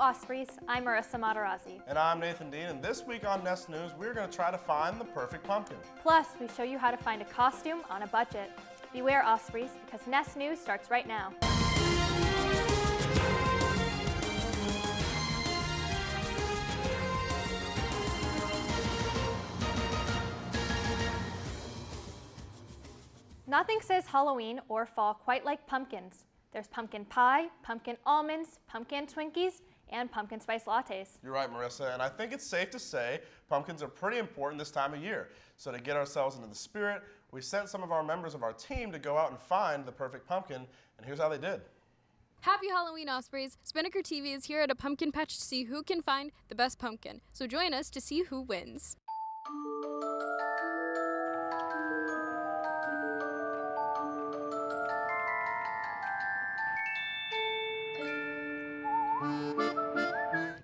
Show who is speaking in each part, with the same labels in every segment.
Speaker 1: Ospreys, I'm Marissa Matarazzi.
Speaker 2: And I'm Nathan Dean, and this week on Nest News, we're going to try to find the perfect pumpkin.
Speaker 1: Plus, we show you how to find a costume on a budget. Beware, Ospreys, because Nest News starts right now. Nothing says Halloween or fall quite like pumpkins. There's pumpkin pie, pumpkin almonds, pumpkin Twinkies, and pumpkin spice lattes.
Speaker 2: You're right, Marissa, and I think it's safe to say pumpkins are pretty important this time of year. So to get ourselves into the spirit, we sent some of our members of our team to go out and find the perfect pumpkin, and here's how they did.
Speaker 3: Happy Halloween, Ospreys! Spinnaker TV is here at a pumpkin patch to see who can find the best pumpkin. So join us to see who wins.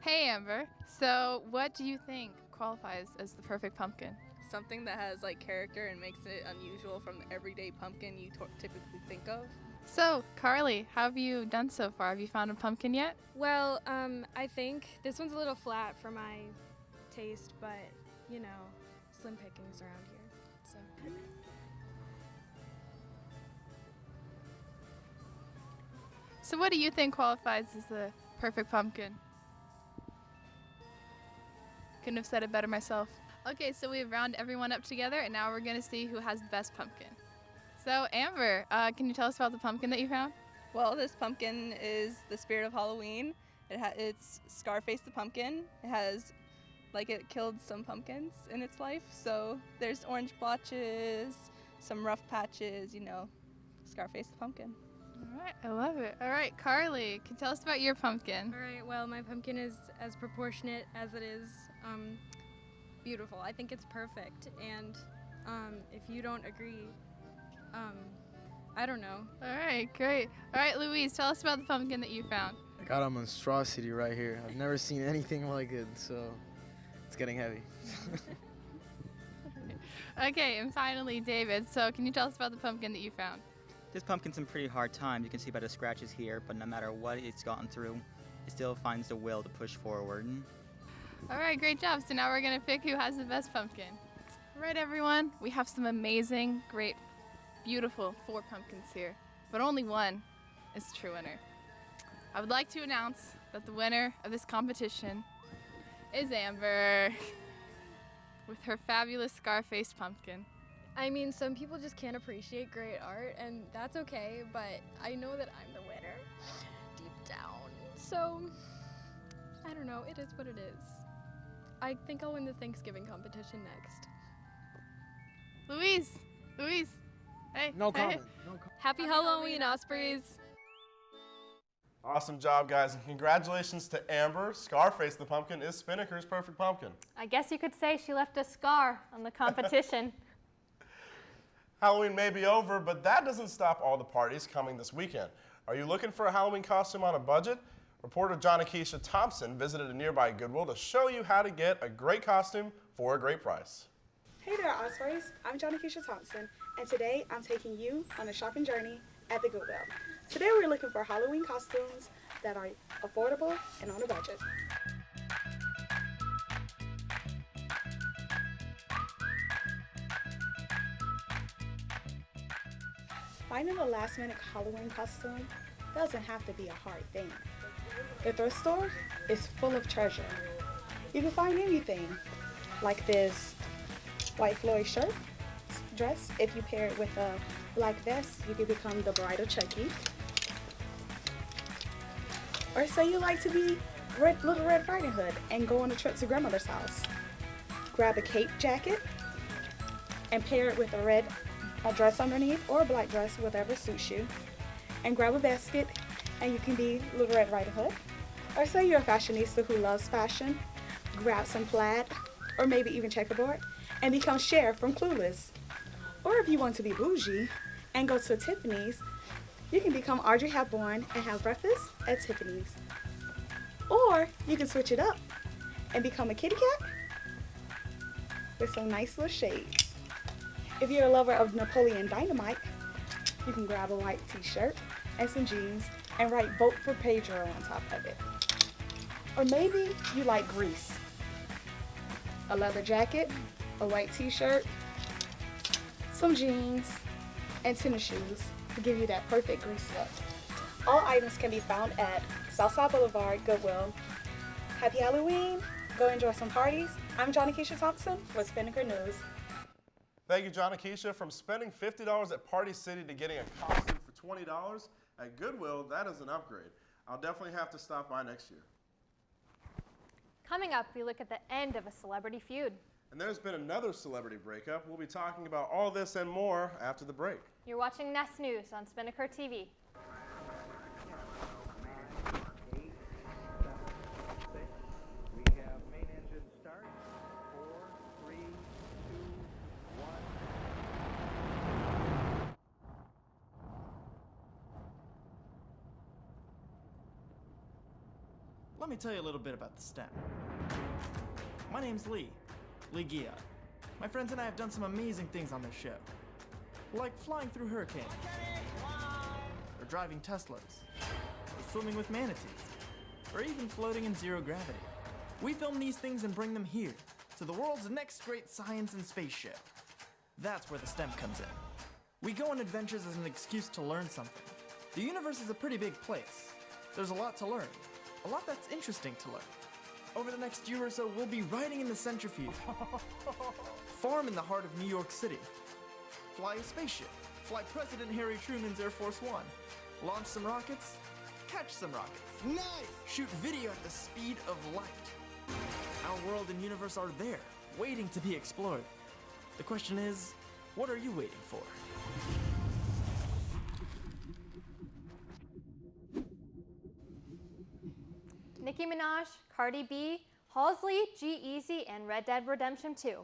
Speaker 4: Hey Amber, so what do you think qualifies as the perfect pumpkin?
Speaker 5: Something that has like character and makes it unusual from the everyday pumpkin you typically think of.
Speaker 4: So Carly, how have you done so far? Have you found a pumpkin yet?
Speaker 3: Well, I think this one's a little flat for my taste, but you know, slim pickings around here. So.
Speaker 4: So what do you think qualifies as the perfect pumpkin? Couldn't have said it better myself. Okay, so we've rounded everyone up together, and now we're going to see who has the best pumpkin. So Amber, can you tell us about the pumpkin that you found?
Speaker 5: Well, this pumpkin is the spirit of Halloween. It's Scarface the pumpkin. It killed some pumpkins in its life. So there's orange blotches, some rough patches, Scarface the pumpkin.
Speaker 4: All right, I love it. All right, Carly, can you tell us about your pumpkin?
Speaker 3: All right, well, my pumpkin is as proportionate as it is beautiful. I think it's perfect, and if you don't agree, I don't know.
Speaker 4: All right, great. All right, Louise, tell us about the pumpkin that you found.
Speaker 6: I got a monstrosity right here. I've never seen anything like it, so it's getting heavy.
Speaker 4: Okay, and finally, David, so can you tell us about the pumpkin that you found?
Speaker 7: This pumpkin's in pretty hard time. You can see by the scratches here, but no matter what it's gotten through, it still finds the will to push forward.
Speaker 4: All right, great job. So now we're going to pick who has the best pumpkin. All right, everyone, we have some amazing, great, beautiful 4 pumpkins here, but only one is the true winner. I would like to announce that the winner of this competition is Amber with her fabulous scar-faced pumpkin.
Speaker 3: I mean, some people just can't appreciate great art, and that's okay, but I know that I'm the winner deep down. So, I don't know, it is what it is. I think I'll win the Thanksgiving competition next.
Speaker 4: Louise, hey.
Speaker 6: No comment.
Speaker 4: Hey.
Speaker 6: No comment.
Speaker 3: Happy Halloween, Ospreys!
Speaker 2: Awesome job, guys, and congratulations to Amber. Scarface the pumpkin is Spinnaker's perfect pumpkin.
Speaker 1: I guess you could say she left a scar on the competition.
Speaker 2: Halloween may be over, but that doesn't stop all the parties coming this weekend. Are you looking for a Halloween costume on a budget? Reporter John-Akeisha Thompson visited a nearby Goodwill to show you how to get a great costume for a great price.
Speaker 8: Hey there, Ospreys. I'm John-Akeisha Thompson, and today I'm taking you on a shopping journey at the Goodwill. Today we're looking for Halloween costumes that are affordable and on a budget. Finding a last-minute Halloween costume doesn't have to be a hard thing. The thrift store is full of treasure. You can find anything, like this white Floyd dress. If you pair it with a black vest, you can become the bride of Chucky. Or say you like to be Little Red Riding Hood and go on a trip to grandmother's house. Grab a cape jacket and pair it with a dress underneath or a black dress, whatever suits you, and grab a basket and you can be Little Red Riding Hood. Or say you're a fashionista who loves fashion, grab some plaid or maybe even checkerboard and become Cher from Clueless. Or if you want to be bougie and go to Tiffany's, you can become Audrey Hepburn and have breakfast at Tiffany's. Or you can switch it up and become a kitty cat with some nice little shades. If you're a lover of Napoleon Dynamite, you can grab a white t-shirt and some jeans and write "Vote for Pedro" on top of it. Or maybe you like grease. A leather jacket, a white t-shirt, some jeans, and tennis shoes to give you that perfect grease look. All items can be found at Southside Boulevard, Goodwill. Happy Halloween! Go enjoy some parties. I'm Johnny Keisha Thompson with Spinnaker News.
Speaker 2: Thank you, John and Keisha. From spending $50 at Party City to getting a costume for $20 at Goodwill, that is an upgrade. I'll definitely have to stop by next year.
Speaker 1: Coming up, we look at the end of a celebrity feud.
Speaker 2: And there's been another celebrity breakup. We'll be talking about all this and more after the break.
Speaker 1: You're watching Nest News on Spinnaker TV.
Speaker 9: Let me tell you a little bit about the STEM. My name's Lee Gia. My friends and I have done some amazing things on this show, like flying through hurricanes, or driving Teslas, or swimming with manatees, or even floating in zero gravity. We film these things and bring them here, to the world's next great science and space show. That's where the STEM comes in. We go on adventures as an excuse to learn something. The universe is a pretty big place. There's a lot to learn. A lot that's interesting to learn. Over the next year or so, we'll be riding in the centrifuge, farm in the heart of New York City, fly a spaceship, fly President Harry Truman's Air Force One, launch some rockets, catch some rockets, nice! Shoot video at the speed of light. Our world and universe are there, waiting to be explored. The question is, what are you waiting for?
Speaker 1: Nicki Minaj, Cardi B, Halsey, G-Eazy, and Red Dead Redemption 2.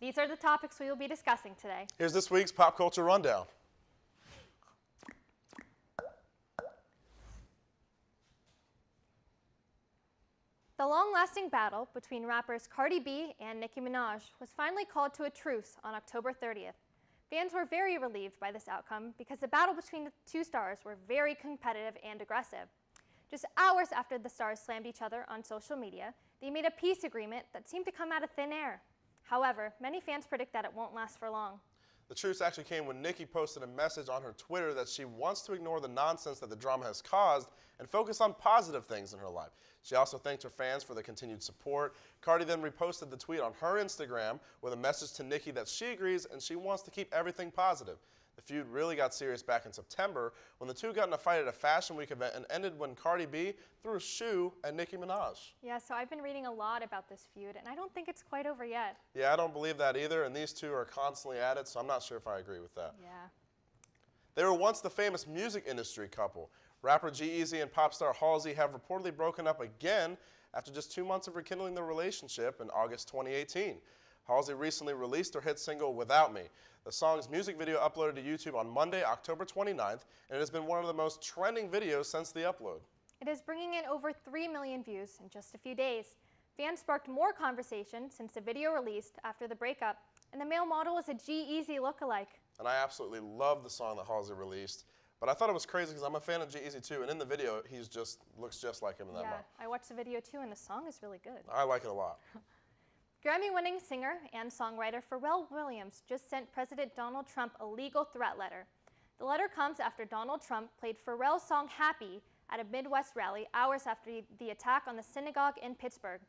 Speaker 1: These are the topics we will be discussing today.
Speaker 2: Here's this week's Pop Culture Rundown.
Speaker 1: The long-lasting battle between rappers Cardi B and Nicki Minaj was finally called to a truce on October 30th. Fans were very relieved by this outcome because the battle between the two stars were very competitive and aggressive. Just hours after the stars slammed each other on social media, they made a peace agreement that seemed to come out of thin air. However, many fans predict that it won't last for long.
Speaker 2: The truce actually came when Nicki posted a message on her Twitter that she wants to ignore the nonsense that the drama has caused and focus on positive things in her life. She also thanked her fans for the continued support. Cardi then reposted the tweet on her Instagram with a message to Nicki that she agrees and she wants to keep everything positive. The feud really got serious back in September when the two got in a fight at a Fashion Week event and ended when Cardi B threw a shoe at Nicki Minaj.
Speaker 1: Yeah, so I've been reading a lot about this feud, and I don't think it's quite over yet.
Speaker 2: Yeah, I don't believe that either, and these two are constantly at it, so I'm not sure if I agree with that.
Speaker 1: Yeah.
Speaker 2: They were once the famous music industry couple. Rapper G-Eazy and pop star Halsey have reportedly broken up again after just 2 months of rekindling their relationship in August 2018. Halsey recently released her hit single, Without Me. The song's music video uploaded to YouTube on Monday, October 29th, and it has been one of the most trending videos since the upload.
Speaker 1: It is bringing in over 3 million views in just a few days. Fans sparked more conversation since the video released after the breakup, and the male model is a G-Eazy lookalike.
Speaker 2: And I absolutely love the song that Halsey released, but I thought it was crazy because I'm a fan of G-Eazy too, and in the video, he looks just like him in that mom.
Speaker 1: I watched the video too, and the song is really good.
Speaker 2: I like it a lot.
Speaker 1: Grammy-winning singer and songwriter Pharrell Williams just sent President Donald Trump a legal threat letter. The letter comes after Donald Trump played Pharrell's song Happy at a Midwest rally hours after the attack on the synagogue in Pittsburgh.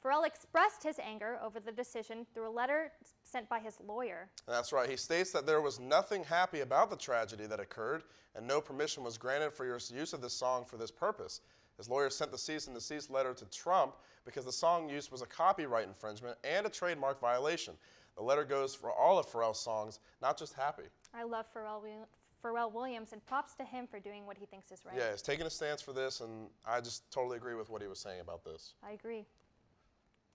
Speaker 1: Pharrell expressed his anger over the decision through a letter sent by his lawyer.
Speaker 2: That's right. He states that there was nothing happy about the tragedy that occurred, and no permission was granted for your use of this song for this purpose. His lawyer sent the cease and desist letter to Trump because the song use was a copyright infringement and a trademark violation. The letter goes for all of Pharrell's songs, not just Happy.
Speaker 1: I love Pharrell Williams, and props to him for doing what he thinks is right.
Speaker 2: Yeah, he's taking a stance for this, and I just totally agree with what he was saying about this.
Speaker 1: I agree.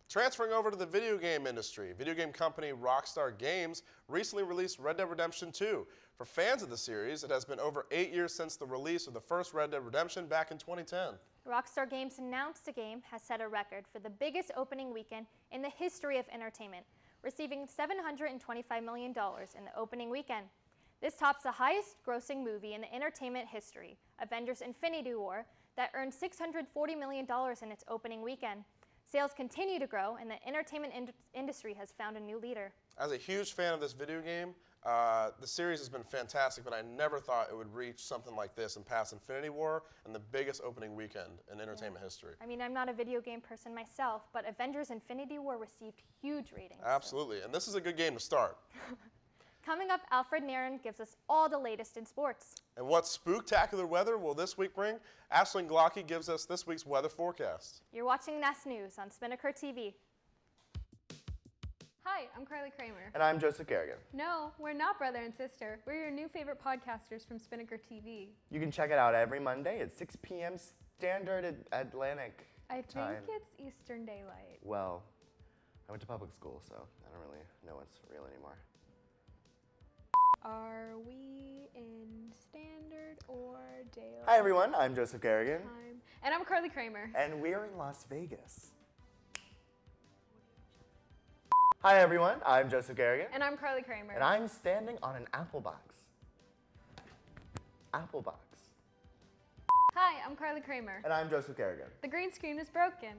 Speaker 2: Transferring over to the video game industry, video game company Rockstar Games recently released Red Dead Redemption 2. For fans of the series, it has been over 8 years since the release of the first Red Dead Redemption back in 2010. Rockstar
Speaker 1: Games announced the game has set a record for the biggest opening weekend in the history of entertainment, receiving $725 million in the opening weekend. This tops the highest grossing movie in the entertainment history, Avengers Infinity War, that earned $640 million in its opening weekend. Sales continue to grow, and the entertainment industry has found a new leader.
Speaker 2: As a huge fan of this video game, the series has been fantastic, but I never thought it would reach something like this and pass Infinity War and the biggest opening weekend in entertainment history.
Speaker 1: I mean, I'm not a video game person myself, but Avengers Infinity War received huge ratings.
Speaker 2: Absolutely, and this is a good game to start.
Speaker 1: Coming up, Alfred Naren gives us all the latest in sports.
Speaker 2: And what spooktacular weather will this week bring? Ashlyn Glocky gives us this week's weather forecast.
Speaker 1: You're watching NAS News on Spinnaker TV.
Speaker 10: Hi, I'm Carly Kramer.
Speaker 11: And I'm Joseph Garrigan.
Speaker 10: No, we're not brother and sister. We're your new favorite podcasters from Spinnaker TV.
Speaker 11: You can check it out every Monday at 6 p.m. Standard Atlantic
Speaker 10: I
Speaker 11: time.
Speaker 10: think it's Eastern Daylight.
Speaker 11: Well, I went to public school, so I don't really know what's real anymore.
Speaker 10: Are we in Standard or Daylight?
Speaker 11: Hi everyone, I'm Joseph Garrigan.
Speaker 10: Time. And I'm Carly Kramer.
Speaker 11: And we're in Las Vegas. Hi everyone, I'm Joseph Garrigan.
Speaker 10: And I'm Carly Kramer.
Speaker 11: And I'm standing on an apple box. Apple box.
Speaker 10: Hi, I'm Carly Kramer.
Speaker 11: And I'm Joseph Garrigan.
Speaker 10: The green screen is broken.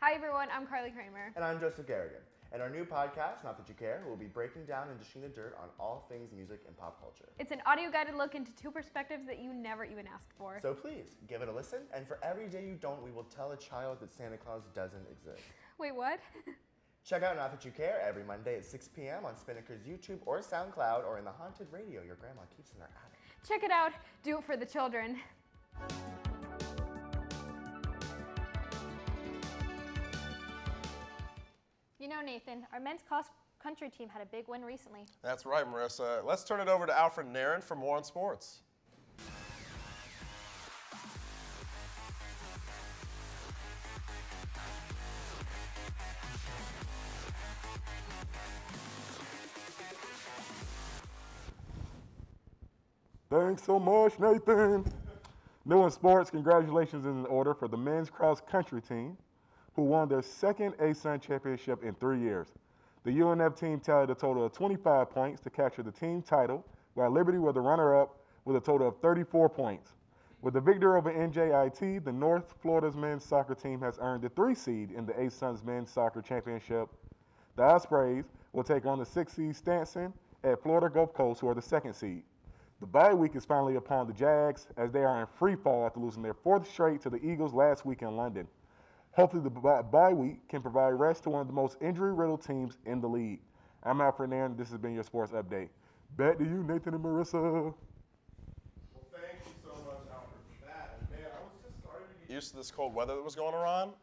Speaker 10: Hi everyone, I'm Carly Kramer.
Speaker 11: And I'm Joseph Garrigan. And our new podcast, Not That You Care, will be breaking down and dishing the dirt on all things music and pop culture.
Speaker 10: It's an audio-guided look into two perspectives that you never even asked for.
Speaker 11: So please, give it a listen, and for every day you don't, we will tell a child that Santa Claus doesn't exist.
Speaker 10: Wait, what?
Speaker 11: Check out Not That You Care every Monday at 6 p.m. on Spinnaker's YouTube or SoundCloud or in the haunted radio your grandma keeps in her attic.
Speaker 10: Check it out. Do it for the children.
Speaker 1: You know, Nathan, our men's cross-country team had a big win recently.
Speaker 2: That's right, Marissa. Let's turn it over to Alfred Naren for more on sports.
Speaker 12: Thanks so much, Nathan. New in sports, congratulations in order for the men's cross-country team, who won their second ASUN championship in 3 years. The UNF team tallied a total of 25 points to capture the team title, while Liberty were the runner-up with a total of 34 points. With the victory over NJIT, the North Florida's men's soccer team has earned the 3 seed in the ASUN's men's soccer championship. The Ospreys will take on the 6 seed Stanson at Florida Gulf Coast, who are the 2nd seed. The bye week is finally upon the Jags, as they are in free fall after losing their 4th straight to the Eagles last week in London. Hopefully the bye week can provide rest to one of the most injury-riddled teams in the league. I'm Alfred Naren. This has been your sports update. Back to you, Nathan and Marissa.
Speaker 2: Well, thank you so much, Alfred, for that. And man, I was just starting to get used to this cold weather that was going on,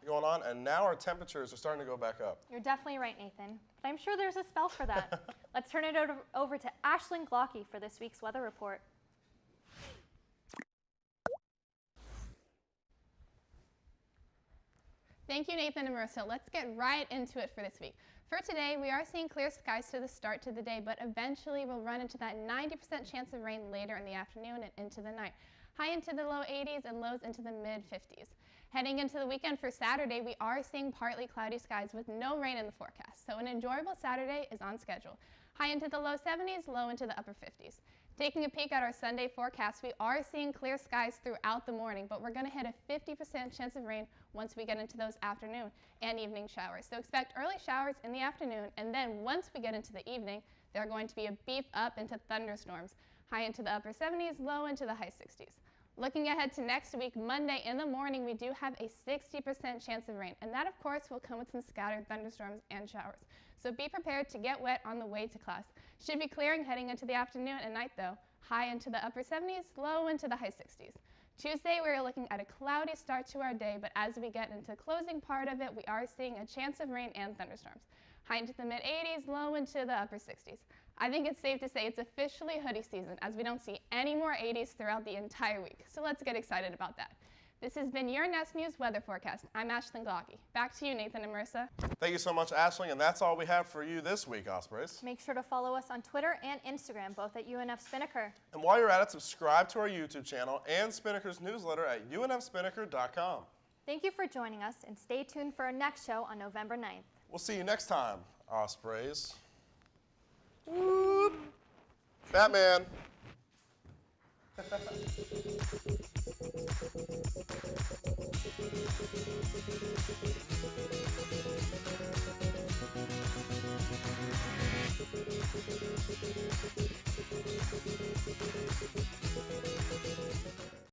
Speaker 2: and now our temperatures are starting to go back up.
Speaker 1: You're definitely right, Nathan, but I'm sure there's a spell for that. Let's turn it over to Ashlyn Glocky for this week's weather report.
Speaker 4: Thank you, Nathan and Marissa. Let's get right into it for this week. For today, we are seeing clear skies to the start to the day, but eventually we'll run into that 90% chance of rain later in the afternoon and into the night. High into the low 80s and lows into the mid 50s. Heading into the weekend for Saturday, we are seeing partly cloudy skies with no rain in the forecast, so an enjoyable Saturday is on schedule. High into the low 70s, low into the upper 50s. Taking a peek at our Sunday forecast, we are seeing clear skies throughout the morning, but we're going to hit a 50% chance of rain once we get into those afternoon and evening showers. So expect early showers in the afternoon, and then once we get into the evening, they're going to be a beef up into thunderstorms, high into the upper 70s, low into the high 60s. Looking ahead to next week, Monday in the morning, we do have a 60% chance of rain, and that of course will come with some scattered thunderstorms and showers. So be prepared to get wet on the way to class. Should be clearing heading into the afternoon and night though, high into the upper 70s, low into the high 60s. Tuesday, we're looking at a cloudy start to our day, but as we get into the closing part of it, we are seeing a chance of rain and thunderstorms. High into the mid 80s, low into the upper 60s. I think it's safe to say it's officially hoodie season, as we don't see any more 80s throughout the entire week. So let's get excited about that. This has been your Nest News weather forecast. I'm Ashlyn Glocky. Back to you, Nathan and Marissa.
Speaker 2: Thank you so much, Ashley, and that's all we have for you this week, Ospreys.
Speaker 1: Make sure to follow us on Twitter and Instagram, both at UNF Spinnaker.
Speaker 2: And while you're at it, subscribe to our YouTube channel and Spinnaker's newsletter at unfspinnaker.com.
Speaker 1: Thank you for joining us, and stay tuned for our next show on November 9th.
Speaker 2: We'll see you next time, Ospreys. Whoop. Batman.